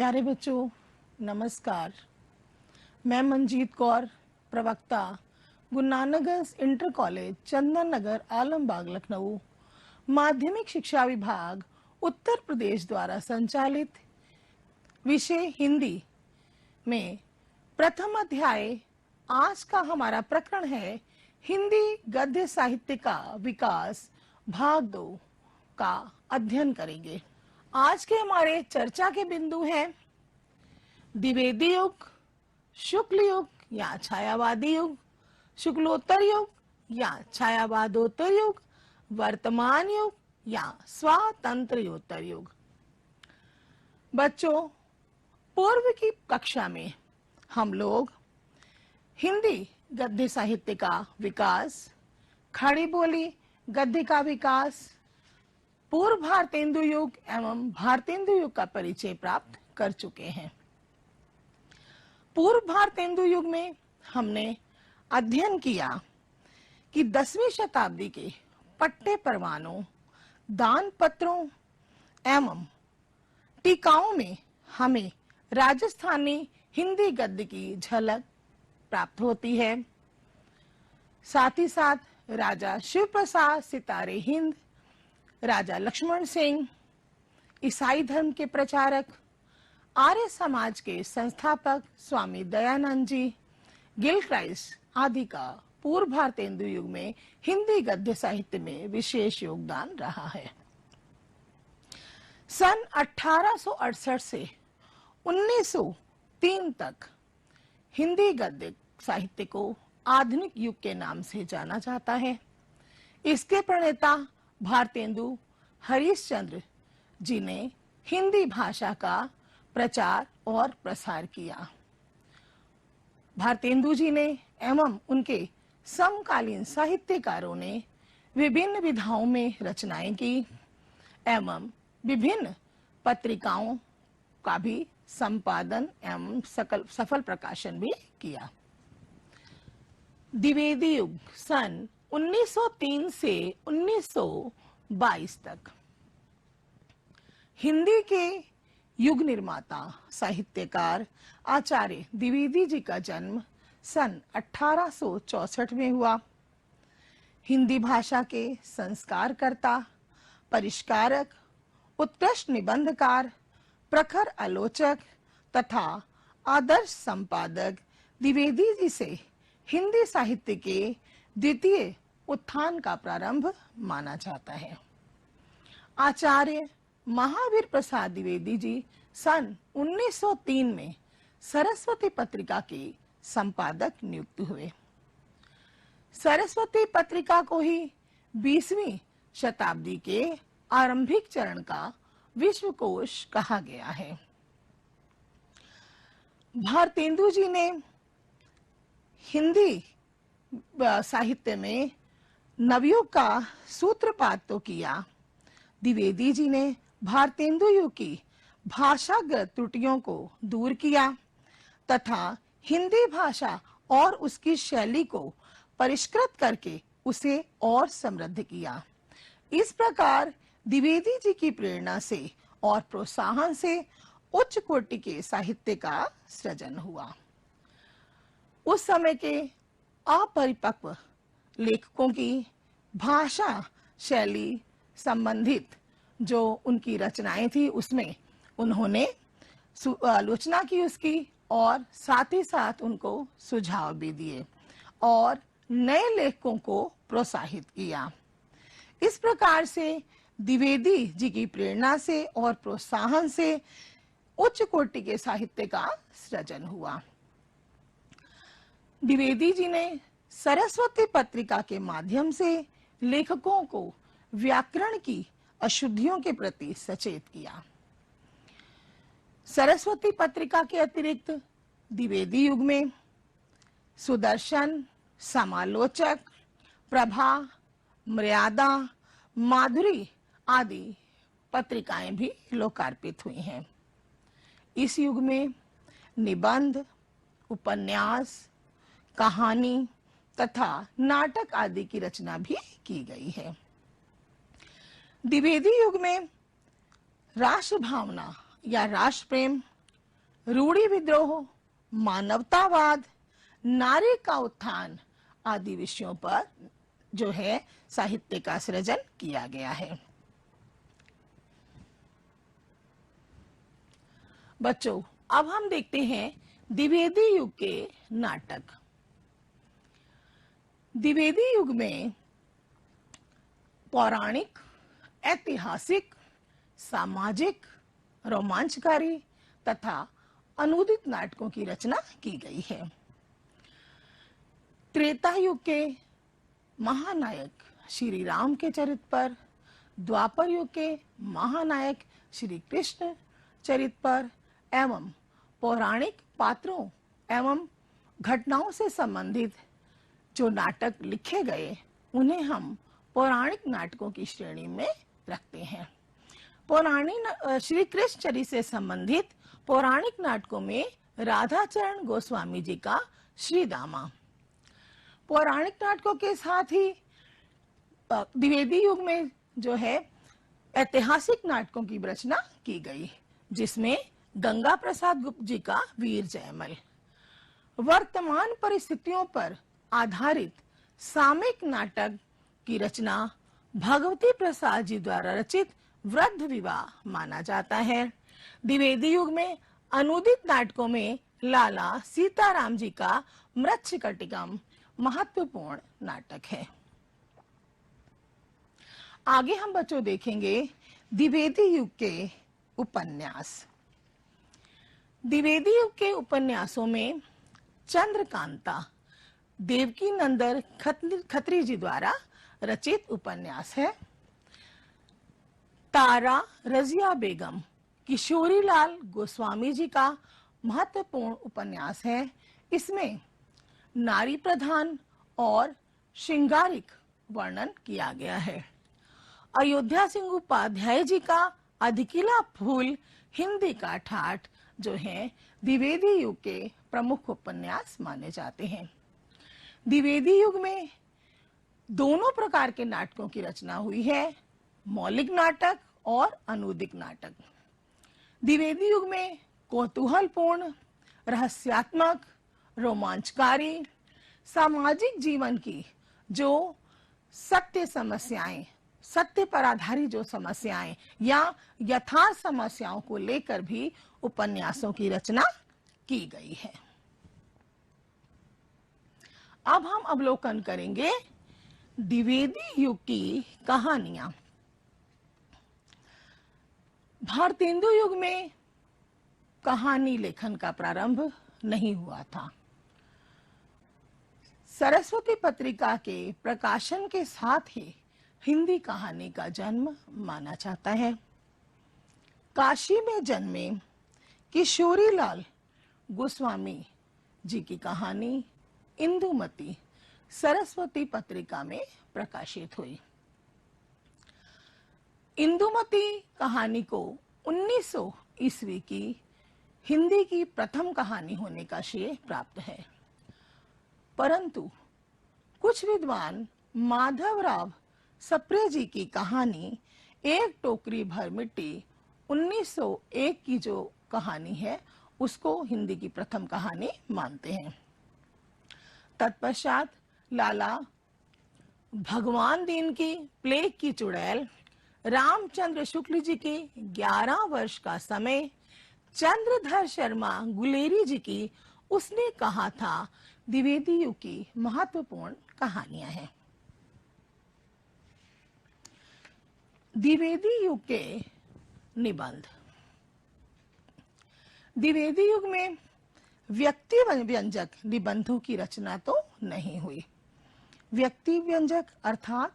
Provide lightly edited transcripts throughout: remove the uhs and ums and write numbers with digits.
प्यारे बच्चों, नमस्कार। मैं मंजीत कौर, प्रवक्ता, गुरु नानक इंटर कॉलेज, चंदन नगर, आलमबाग, लखनऊ, माध्यमिक शिक्षा विभाग, उत्तर प्रदेश द्वारा संचालित विषय हिंदी में प्रथम अध्याय। आज का हमारा प्रकरण है हिंदी गद्य साहित्य का विकास, भाग 2 का अध्ययन करेंगे। आज के हमारे चर्चा के बिंदु हैं द्विवेदी युग, शुक्ल युग या छायावादी युग, शुक्लोत्तर युग या छायावादोत्तर युग, वर्तमान युग या स्वातंत्र्योत्तर युग। बच्चों, पूर्व की कक्षा में हम लोग हिंदी गद्य साहित्य का विकास, खड़ी बोली गद्य का विकास, पूर्व भारतेंदु युग एवं भारतेंदु युग का परिचय प्राप्त कर चुके हैं। पूर्व भारतेंदु युग में हमने अध्ययन किया कि 10वीं शताब्दी के पट्टे परवानों, दान पत्रों एवं टीकाओं में हमें राजस्थानी हिंदी गद्य की झलक प्राप्त होती है। साथ ही साथ राजा शिव प्रसाद सितारे हिंद, राजा लक्ष्मण सिंह, ईसाई धर्म के प्रचारक, आर्य समाज के संस्थापक स्वामी दयानंद जी, गिलक्राइस्ट आदि का पूर्व भारतेंदु युग में हिंदी गद्य साहित्य में विशेष योगदान रहा है। सन 1868 से 1903 तक हिंदी गद्य साहित्य को आधुनिक युग के नाम से जाना जाता है। इसके प्रणेता भारतेंदु हरिश्चंद्र जी ने हिंदी भाषा का प्रचार और प्रसार किया। भारतेंदु जी ने एवं उनके समकालीन साहित्यकारों ने विभिन्न विधाओं में रचनाएं की एवं विभिन्न पत्रिकाओं का भी संपादन एवं सफल प्रकाशन भी किया। द्विवेदी युग सन 1903 से 1922 तक हिंदी के युग निर्माता साहित्यकार आचार्य द्विवेदी जी का जन्म सन 1864 में हुआ। हिंदी भाषा के संस्कारकर्ता, परिष्कारक, उत्कृष्ट निबंधकार, प्रखर आलोचक तथा आदर्श संपादक द्विवेदी जी से हिंदी साहित्य के द्वितीय उत्थान का प्रारंभ माना जाता है। आचार्य महावीर प्रसाद द्विवेदी जी सन 1903 में सरस्वती पत्रिका के संपादक नियुक्त हुए। सरस्वती पत्रिका को ही 20वीं शताब्दी के आरंभिक चरण का विश्वकोश कहा गया है। भारतेंदु जी ने हिंदी साहित्य में नवयुग का सूत्रपात तो किया, द्विवेदी जी ने भारतेंदु युग की भाषागत त्रुटियों को दूर किया तथा हिंदी भाषा और उसकी शैली को परिष्कृत करके उसे और समृद्ध किया। इस प्रकार द्विवेदी जी की प्रेरणा से और प्रोत्साहन से उच्च कोटि के साहित्य का सृजन हुआ। उस समय के अपरिपक्व लेखकों की भाषा शैली संबंधित जो उनकी रचनाएं थी उसमें उन्होंने आलोचना की उसकी और साथ ही साथ उनको सुझाव भी दिए और नए लेखकों को प्रोत्साहित किया। इस प्रकार से द्विवेदी जी की प्रेरणा से और प्रोत्साहन से उच्च कोटि के साहित्य का सृजन हुआ। द्विवेदी जी ने सरस्वती पत्रिका के माध्यम से लेखकों को व्याकरण की अशुद्धियों के प्रति सचेत किया। सरस्वती पत्रिका के अतिरिक्त द्विवेदी युग में सुदर्शन, समालोचक, प्रभा, मर्यादा, माधुरी आदि पत्रिकाएं भी लोकार्पित हुई हैं। इस युग में निबंध, उपन्यास, कहानी तथा नाटक आदि की रचना भी की गई है। द्विवेदी युग में राष्ट्र भावना या राष्ट्र प्रेम रूढ़ी विद्रोह, मानवतावाद, नारी का उत्थान आदि विषयों पर जो है साहित्य का सृजन किया गया है। बच्चों, अब हम देखते हैं द्विवेदी युग के नाटक। द्विवेदी युग में पौराणिक, ऐतिहासिक, सामाजिक, रोमांचकारी तथा अनूदित नाटकों की रचना की गई है। त्रेता युग के महानायक श्री राम के चरित्र पर, द्वापर युग के महानायक श्री कृष्ण चरित्र पर एवं पौराणिक पात्रों एवं घटनाओं से संबंधित जो नाटक लिखे गए उन्हें हम पौराणिक नाटकों की श्रेणी में रखते हैं। पौराणिक श्री कृष्ण चरित्र से संबंधित पौराणिक नाटकों में राधाचरण गोस्वामी जी का श्रीदामा। पौराणिक नाटकों के साथ ही द्विवेदी युग में जो है ऐतिहासिक नाटकों की रचना की गई, जिसमें गंगा प्रसाद गुप्त जी का वीर जयमल, वर्तमान परिस्थितियों पर आधारित सामयिक नाटक की रचना भगवती प्रसाद जी द्वारा रचित वृद्ध विवाह माना जाता है। द्विवेदी युग में अनूदित नाटकों में लाला सीताराम जी का मृच्छकटिकम महत्वपूर्ण नाटक है। आगे हम बच्चों देखेंगे द्विवेदी युग के उपन्यास। द्विवेदी युग के उपन्यासों में चंद्रकांता देवकी नंदन खत्री जी द्वारा रचित उपन्यास है। तारा रजिया बेगम किशोरीलाल गोस्वामी जी का महत्वपूर्ण उपन्यास है। इसमें नारी प्रधान और श्रृंगारिक वर्णन किया गया है। अयोध्या सिंह उपाध्याय जी का अधिकिला फूल हिंदी का ठाठ जो है द्विवेदी युग के प्रमुख उपन्यास माने जाते हैं। द्विवेदी युग में दोनों प्रकार के नाटकों की रचना हुई है, मौलिक नाटक और अनूदित नाटक। द्विवेदी युग में कौतूहलपूर्ण, रहस्यात्मक, रोमांचकारी, सामाजिक जीवन की जो सत्य समस्याएं, सत्य पर आधारित जो समस्याएं या यथार्थ समस्याओं को लेकर भी उपन्यासों की रचना की गई है। अब हम अवलोकन करेंगे द्विवेदी युग की कहानियां। भारतेंदु युग में कहानी लेखन का प्रारंभ नहीं हुआ था। सरस्वती पत्रिका के प्रकाशन के साथ ही हिंदी कहानी का जन्म माना जाता है। काशी में जन्मे किशोरीलाल गोस्वामी जी की कहानी इंदुमती सरस्वती पत्रिका में प्रकाशित हुई। इंदुमती कहानी को 1900 ईस्वी की हिंदी की प्रथम कहानी होने का श्रेय प्राप्त है, परंतु कुछ विद्वान माधवराव सप्रे जी की कहानी एक टोकरी भर मिट्टी 1901 की जो कहानी है उसको हिंदी की प्रथम कहानी मानते हैं। तत्पश्चात लाला भगवान दीन की प्लेग की चुड़ैल, रामचंद्र शुक्ल जी की 11 वर्ष का समय, चंद्रधर शर्मा गुलेरी जी की उसने कहा था द्विवेदी युग की महत्वपूर्ण कहानियां हैं। द्विवेदी युग के निबंध। द्विवेदी युग में व्यक्ति व्यंजक निबंधों की रचना तो नहीं हुई। व्यक्ति व्यंजक अर्थात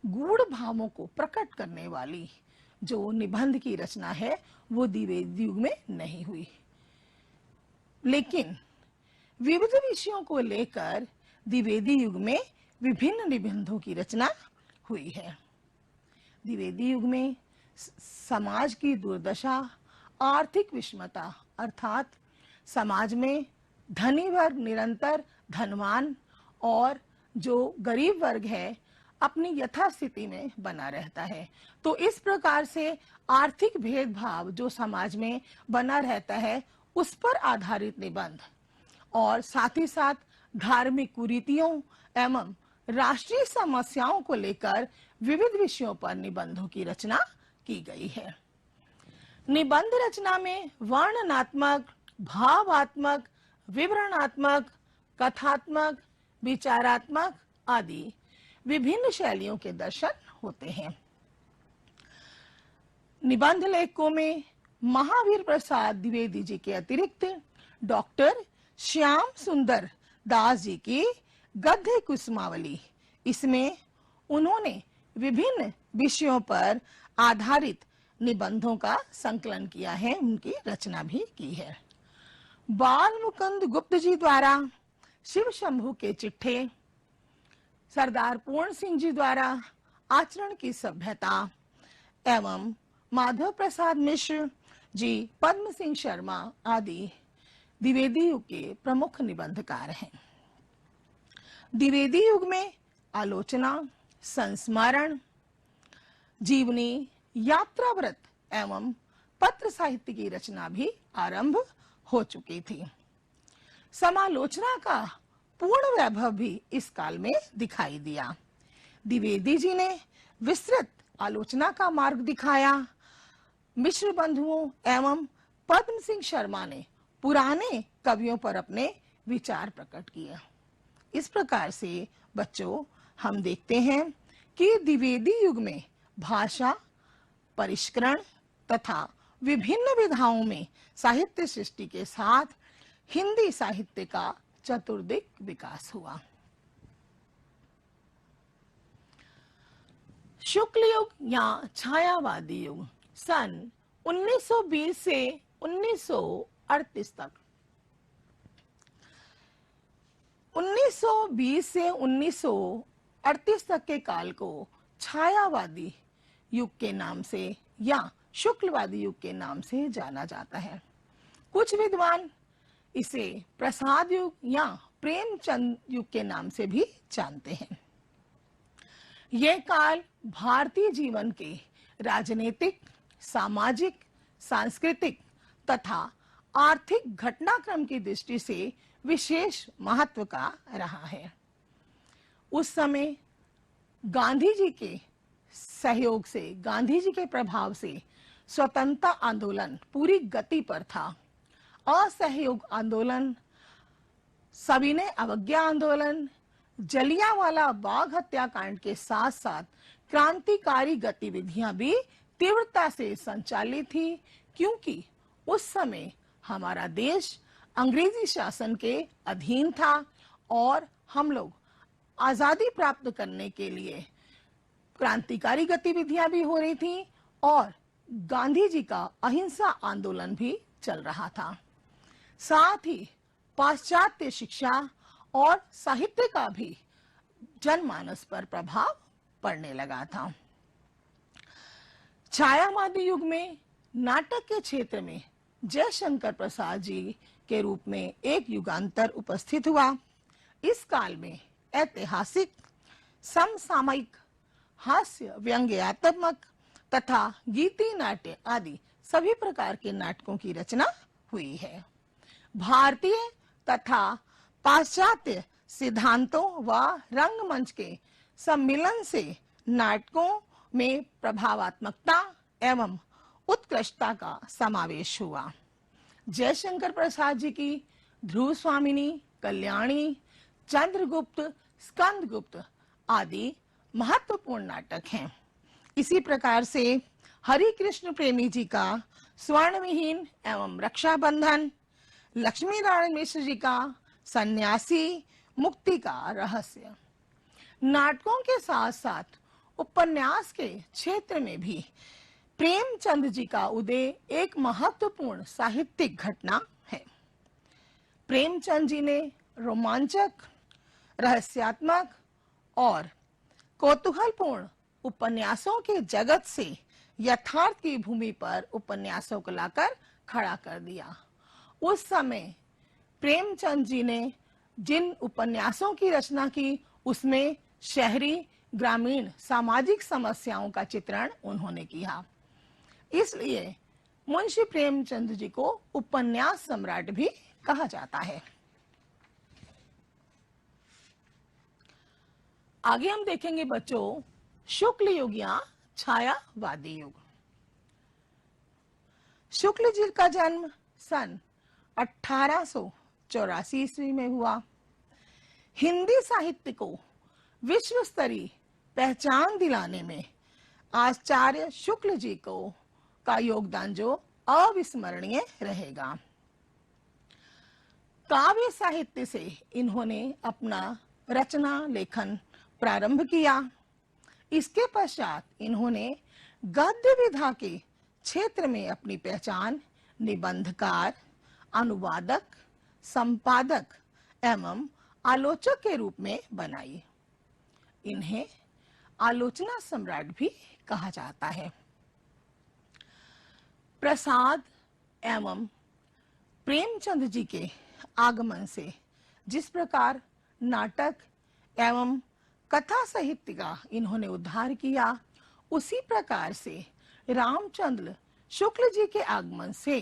गूढ़ भावों को प्रकट करने वाली जो निबंध की रचना है वो द्विवेदी युग में नहीं हुई, लेकिन विविध विषयों को लेकर द्विवेदी युग में विभिन्न निबंधों की रचना हुई है। द्विवेदी युग में समाज की दुर्दशा, आर्थिक विषमता अर्थात समाज में धनी वर्ग निरंतर धनवान और जो गरीब वर्ग है अपनी यथास्थिति में बना रहता है, तो इस प्रकार से आर्थिक भेदभाव जो समाज में बना रहता है उस पर आधारित निबंध और साथ ही साथ धार्मिक कुरीतियों एवं राष्ट्रीय समस्याओं को लेकर विविध विषयों पर निबंधों की रचना की गई है। निबंध रचना में वर्णनात्मक, भावात्मक, विवरणात्मक, कथात्मक, विचारात्मक आदि विभिन्न शैलियों के दर्शन होते हैं। निबंध लेखकों में महावीर प्रसाद द्विवेदी जी के अतिरिक्त डॉक्टर श्याम सुंदर दास जी की गद्य कुसुमावली, इसमें उन्होंने विभिन्न विषयों पर आधारित निबंधों का संकलन किया है, उनकी रचना भी की है। बाल मुकुंद गुप्त जी द्वारा शिव शंभू के चिट्ठे, सरदार पूर्ण सिंह जी द्वारा आचरण की सभ्यता एवं माधव प्रसाद मिश्र जी, पद्म सिंह शर्मा आदि द्विवेदी युग के प्रमुख निबंधकार हैं। द्विवेदी युग में आलोचना, संस्मरण, जीवनी, यात्राव्रत एवं पत्र साहित्य की रचना भी आरंभ हो चुकी थी। समालोचना का पूर्ण वैभव भी इस काल में दिखाई दिया। द्विवेदी जी ने विस्तृत आलोचना का मार्ग दिखाया। मिश्र बंधुओं एवं पद्म सिंह शर्मा ने पुराने कवियों पर अपने विचार प्रकट किए। इस प्रकार से बच्चों, हम देखते हैं कि द्विवेदी युग में भाषा, परिष्करण तथा विभिन्न विधाओं में साहित्य सृष्टि के साथ हिंदी साहित्य का चतुर्दिक विकास हुआ। शुक्ल युग या छायावादी युग सन 1920 से 1938 तक। 1920 से 1938 तक के काल को छायावादी युग के नाम से या शुक्लवादी युग के नाम से जाना जाता है। कुछ विद्वान इसे प्रसाद युग या प्रेमचंद युग के नाम से भी जानते हैं। यह काल भारतीय जीवन के राजनीतिक, सामाजिक, सांस्कृतिक तथा आर्थिक घटनाक्रम की दृष्टि से विशेष महत्व का रहा है। उस समय गांधी जी के सहयोग से, गांधी जी के प्रभाव से स्वतंत्रता आंदोलन पूरी गति पर था। असहयोग आंदोलन, सविनय अवज्ञा आंदोलन, जलियांवाला बाग हत्याकांड के साथ साथ क्रांतिकारी गतिविधियां भी तीव्रता से संचालित थी, क्योंकि उस समय हमारा देश अंग्रेजी शासन के अधीन था और हम लोग आजादी प्राप्त करने के लिए क्रांतिकारी गतिविधियां भी हो रही थी और गांधी जी का अहिंसा आंदोलन भी चल रहा था। साथ ही पाश्चात्य शिक्षा और साहित्य का भी जनमानस पर प्रभाव पड़ने लगा था। छायावादी युग में नाटक के क्षेत्र में जयशंकर प्रसाद जी के रूप में एक युगांतर उपस्थित हुआ। इस काल में ऐतिहासिक, समसामयिक, हास्य, व्यंग्यात्मक तथा गीति नाट्य आदि सभी प्रकार के नाटकों की रचना हुई है। भारतीय तथा पाश्चात्य सिद्धांतों व रंगमंच के सम्मिलन से नाटकों में प्रभावात्मकता एवं उत्कृष्टता का समावेश हुआ। जयशंकर प्रसाद जी की ध्रुव स्वामिनी, कल्याणी, चंद्रगुप्त, स्कंदगुप्त आदि महत्वपूर्ण नाटक हैं। इसी प्रकार से हरि कृष्ण प्रेमी जी का स्वर्णविहीन एवं रक्षाबंधन, लक्ष्मी नारायण मिश्र जी का सन्यासी, मुक्ति का रहस्य। नाटकों के साथ साथ उपन्यास के क्षेत्र में भी प्रेमचंद जी का उदय एक महत्वपूर्ण साहित्यिक घटना है। प्रेमचंद जी ने रोमांचक, रहस्यात्मक और कौतूहलपूर्ण उपन्यासों के जगत से यथार्थ की भूमि पर उपन्यासों को लाकर खड़ा कर दिया। उस समय प्रेमचंद जी ने जिन उपन्यासों की रचना की, उसमें शहरी, ग्रामीण, सामाजिक समस्याओं का चित्रण उन्होंने किया। इसलिए मुंशी प्रेमचंद जी को उपन्यास सम्राट भी कहा जाता है। आगे हम देखेंगे बच्चों शुक्ल युग या छायावादी युग। शुक्ल जी का जन्म सन 1884 ईस्वी में हुआ। हिंदी साहित्य को विश्व स्तरीय पहचान दिलाने में आचार्य शुक्ल जी को का योगदान जो अविस्मरणीय रहेगा। काव्य साहित्य से इन्होंने अपना रचना लेखन प्रारंभ किया। इसके पश्चात इन्होंने गद्य विधा के क्षेत्र में अपनी पहचान निबंधकार, अनुवादक, संपादक एवं आलोचक के रूप में बनाई। इन्हें आलोचना सम्राट भी कहा जाता है। प्रसाद एवं प्रेमचंद जी के आगमन से जिस प्रकार नाटक एवं कथा साहित्य का इन्होंने उद्धार किया, उसी प्रकार से रामचंद्र शुक्ल जी के आगमन से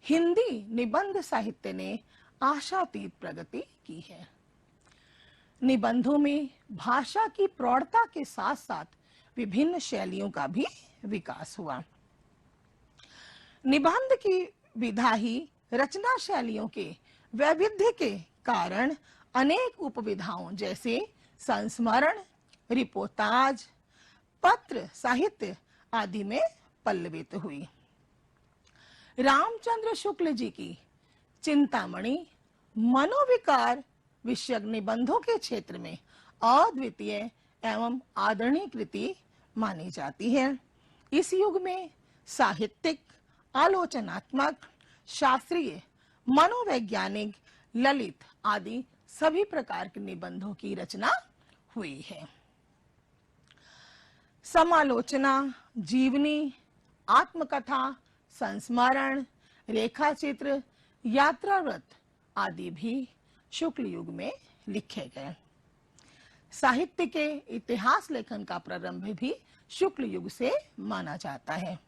हिंदी निबंध साहित्य ने आशातीत प्रगति की है। निबंधों में भाषा की प्रौढ़ता के साथ साथ विभिन्न शैलियों का भी विकास हुआ। निबंध की विधा ही रचना शैलियों के वैविध्य के कारण अनेक उपविधाओं जैसे संस्मरण, रिपोर्टाज, पत्र साहित्य आदि में पल्लवित हुई। रामचंद्र शुक्ल जी की चिंतामणि मनोविकार विषयक निबंधों के क्षेत्र में अद्वितीय एवं आदरणीय कृति मानी जाती है। इस युग में साहित्यिक, आलोचनात्मक, शास्त्रीय, मनोवैज्ञानिक, ललित आदि सभी प्रकार के निबंधों की रचना हुई है। समालोचना, जीवनी, आत्मकथा, संस्मरण, रेखाचित्र, यात्रावृत्त आदि भी शुक्ल युग में लिखे गए। साहित्य के इतिहास लेखन का प्रारंभ भी शुक्ल युग से माना जाता है।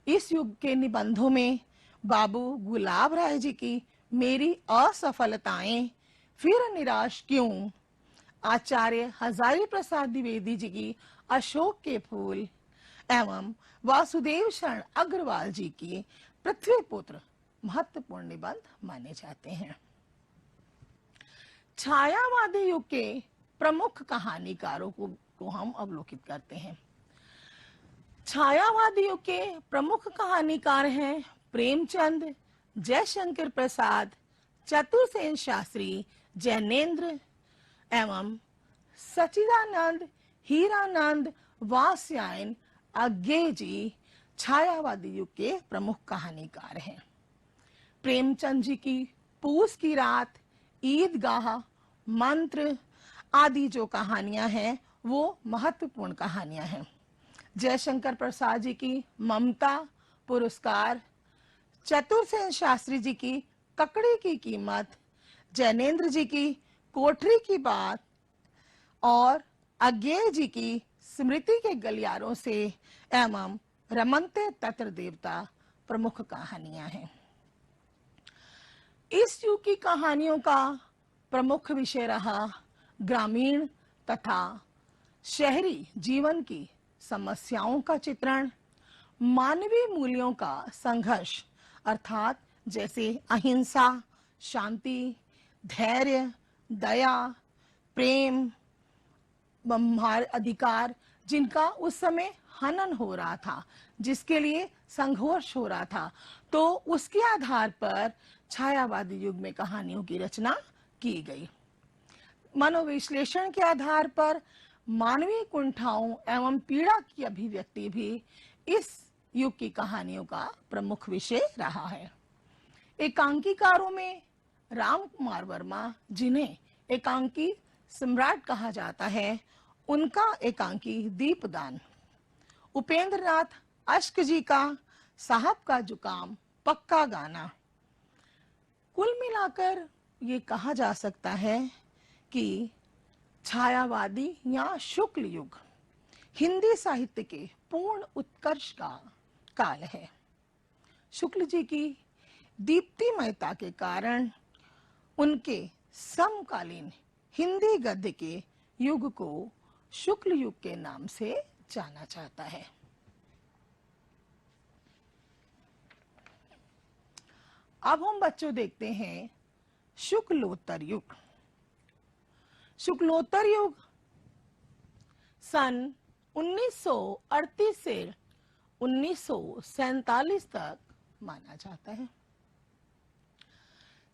इस युग के निबंधों में बाबू गुलाब राय जी की मेरी असफलताएं फिर निराश क्यों, आचार्य हजारी प्रसाद द्विवेदी जी की अशोक के फूल एवं वासुदेव शरण अग्रवाल जी की पृथ्वी पुत्र महत्वपूर्ण निबंध माने जाते हैं। छायावादी युग के प्रमुख कहानीकारों को हम अवलोकित करते हैं। छायावादी युग के प्रमुख कहानीकार हैं प्रेमचंद, जयशंकर प्रसाद, चतुरसेन शास्त्री, जैनेन्द्र एवं सच्चिदानंद, हीरानंद, वात्स्यायन अज्ञेय जी छायावादी युग के प्रमुख कहानीकार हैं। प्रेमचंद जी की पूस की रात, ईदगाह, मंत्र आदि जो कहानियां हैं वो महत्वपूर्ण कहानियां हैं। जयशंकर प्रसाद जी की ममता, पुरस्कार, चतुरसेन शास्त्री जी की ककड़ी की कीमत, जैनेन्द्र जी की कोठरी की बात और अज्ञेय जी की स्मृति के गलियारों से एवं रमनते तत्र देवता प्रमुख कहानियां हैं। इस युग की कहानियों का प्रमुख विषय रहा ग्रामीण तथा शहरी जीवन की समस्याओं का चित्रण, मानवीय मूल्यों का संघर्ष अर्थात जैसे अहिंसा, शांति, धैर्य, दया, प्रेम, अधिकार जिनका उस समय हनन हो रहा था, जिसके लिए संघर्ष हो रहा था, तो उसके आधार पर छायावादी युग में कहानियों की रचना की गई। मनोविश्लेषण के आधार पर मानवीय कुंठाओं एवं पीड़ा की अभिव्यक्ति भी इस युग की कहानियों का प्रमुख विषय रहा है। एकांकीकारों में राम कुमार वर्मा, जिन्हें एकांकी सम्राट कहा जाता है, उनका एकांकी दीपदान, उपेंद्र नाथ अश्क जी का साहब का जुकाम पक्का गाना। कुल मिलाकर ये कहा जा सकता है कि छायावादी या शुक्ल युग हिंदी साहित्य के पूर्ण उत्कर्ष का काल है। शुक्ल जी की दीप्तिमयता के कारण उनके समकालीन हिंदी गद्य के युग को शुक्ल युग के नाम से जाना जाता है। अब हम बच्चों देखते हैं शुक्लोत्तर युग। शुक्लोत्तर युग सन 1938 से 1947 तक माना जाता है।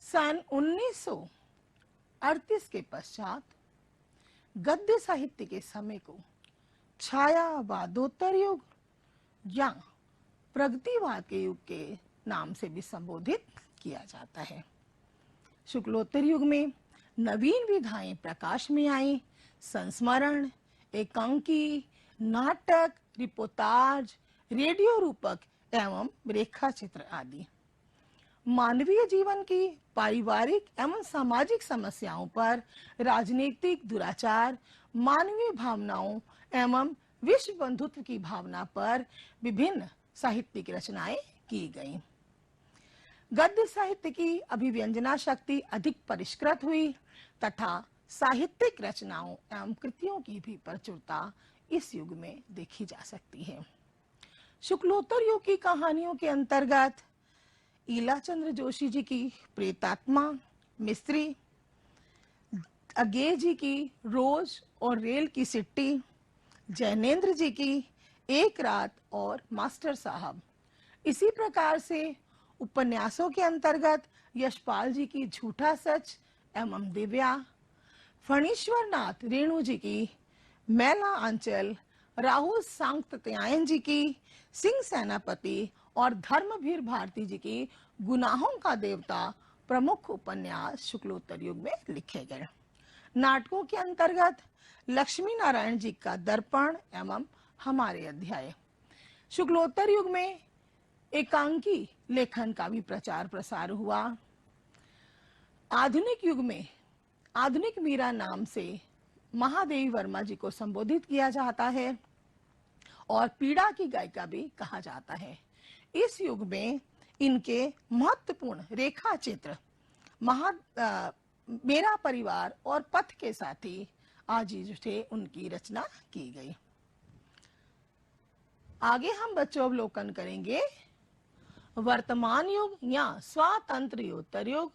सन 1938 के पश्चात गद्य साहित्य के समय को छायावादोत्तर युग या प्रगतिवाद के युग के नाम से भी संबोधित किया जाता है। शुक्लोत्तर युग में नवीन विधाएं प्रकाश में आई। संस्मरण, एकांकी, नाटक, रिपोर्टाज, रेडियो रूपक एवं रेखा चित्र आदि मानवीय जीवन की पारिवारिक एवं सामाजिक समस्याओं पर, राजनीतिक दुराचार, मानवीय भावनाओं एवं विश्व बंधुत्व की भावना पर विभिन्न साहित्यिक रचनाएं की गईं। गद्य साहित्य की अभिव्यंजना शक्ति अधिक परिष्कृत हुई तथा साहित्यिक रचनाओं एवं कृतियों की भी प्रचुरता इस युग में देखी जा सकती है। शुक्लोत्तर युग की कहानियों के अंतर्गत ईलाचंद्र जोशी जी की प्रेतात्मा, मिस्त्री, अगे जी की रोज और रेल की सिट्टी, जैनेन्द्र जी की एक रात और मास्टर साहब, इसी प्रकार से उपन्यासों के अंतर्गत यशपाल जी की झूठा सच एवं दिव्या, फणीश्वर नाथ रेणु जी की मैला आंचल, राहुल सांगत्यायन जी की सिंह सेनापति और धर्मवीर भारती जी की गुनाहों का देवता प्रमुख उपन्यास शुक्लोत्तर युग में लिखे गए। नाटकों के अंतर्गत लक्ष्मी नारायण जी का दर्पण एवं हमारे अध्याय। शुक्लोत्तर युग में एकांकी लेखन का भी प्रचार प्रसार हुआ। आधुनिक युग में आधुनिक मीरा नाम से महादेवी वर्मा जी को संबोधित किया जाता है और पीड़ा की गायिका भी कहा जाता है। इस युग में इनके महत्वपूर्ण रेखा चित्र मेरा परिवार और पथ के साथी आदि जो थे उनकी रचना की गई। आगे हम बच्चों अवलोकन करेंगे वर्तमान युग या स्वातंत्र्योत्तर युग।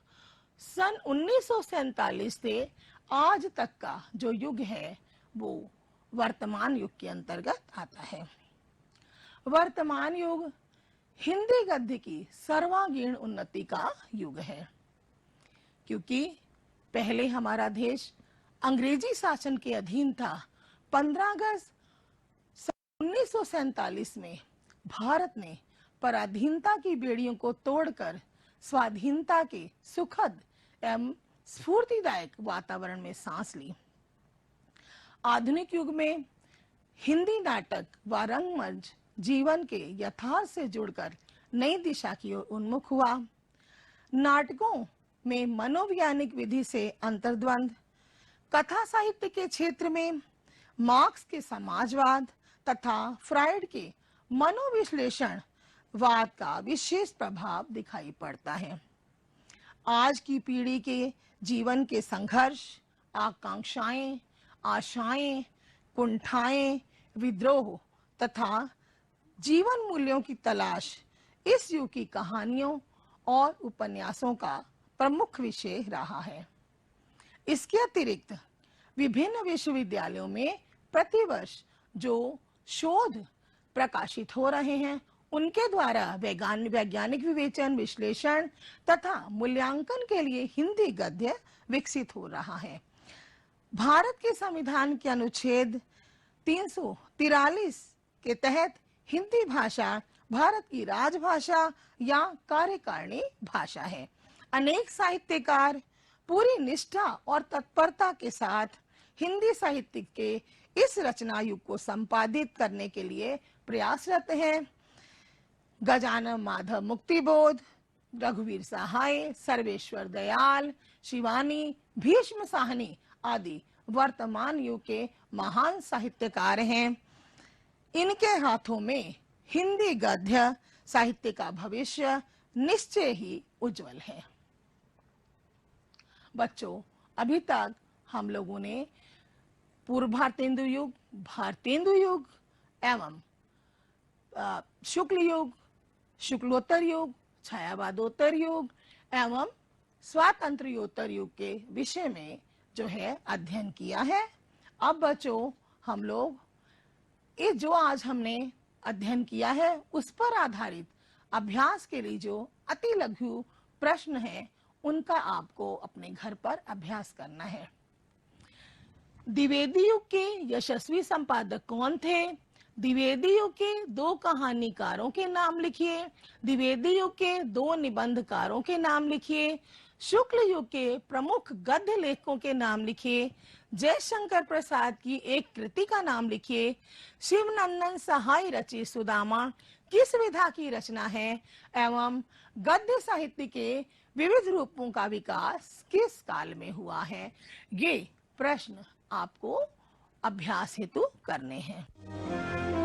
सन 1947 से आज तक का जो युग है वो वर्तमान युग के अंतर्गत आता है। वर्तमान युग हिंदी गद्य की सर्वांगीण उन्नति का युग है, क्योंकि पहले हमारा देश अंग्रेजी शासन के अधीन था। 15 अगस्त 1947 में भारत ने पराधीनता की बेड़ियों को तोड़कर स्वाधीनता के सुखद एवं स्फूर्तिदायक वातावरण में सांस ली। आधुनिक युग में हिंदी नाटक व रंगमंच जीवन के यथार्थ से जुड़कर नई दिशा की ओर उन्मुख हुआ। नाटकों में मनोवैज्ञानिक विधि से अंतर्द्वंद, कथा साहित्य के क्षेत्र में मार्क्स के समाजवाद तथा फ्रायड के मनोविश्लेषण वाद का विशेष प्रभाव दिखाई पड़ता है। आज की पीढ़ी के जीवन के संघर्ष, आकांक्षाएं, आशाएं, कुंठाएं, विद्रोह तथा जीवन मूल्यों की तलाश इस युग की कहानियों और उपन्यासों का प्रमुख विषय रहा है। इसके अतिरिक्त विभिन्न विश्वविद्यालयों में प्रतिवर्ष जो शोध प्रकाशित हो रहे हैं उनके द्वारा वैज्ञानिक विवेचन, विश्लेषण तथा मूल्यांकन के लिए हिंदी गद्य विकसित हो रहा है। भारत के संविधान के अनुच्छेद 343 के तहत हिंदी भाषा भारत की राजभाषा या कार्यकारिणी भाषा है। अनेक साहित्यकार पूरी निष्ठा और तत्परता के साथ हिंदी साहित्य के इस रचना युग को संपादित करने के लिए प्रयासरत हैं। गजानन माधव मुक्तिबोध, रघुवीर सहाय, सर्वेश्वर दयाल, शिवानी, भीष्म साहनी आदि वर्तमान युग के महान साहित्यकार हैं। इनके हाथों में हिंदी गद्य साहित्य का भविष्य निश्चय ही उज्जवल है। बच्चों, अभी तक हम लोगों ने पूर्व भारतेंदु युग, भारतेंदु युग एवं शुक्ल युग, शुक्लोत्तर युग, छायावादोत्तर युग एवं स्वातंत्र्योत्तर युग के विषय में जो है अध्ययन किया है। अब बच्चों, हम लोग ये जो आज हमने अध्ययन किया है उस पर आधारित अभ्यास के लिए जो अति लघु प्रश्न है उनका आपको अपने घर पर अभ्यास करना है। द्विवेदी युग के यशस्वी संपादक कौन थे? द्विवेदी युग के 2 कहानीकारों के नाम लिखिए। द्विवेदी युग के 2 निबंधकारों के नाम लिखिए। शुक्ल युग के प्रमुख गद्य लेखकों के नाम लिखिए। जयशंकर प्रसाद की एक कृति का नाम लिखिए। शिवनंदन सहाय रचित सुदामा किस विधा की रचना है एवं गद्य साहित्य के विविध रूपों का विकास किस काल में हुआ है? ये प्रश्न आपको अभ्यास हेतु करने हैं।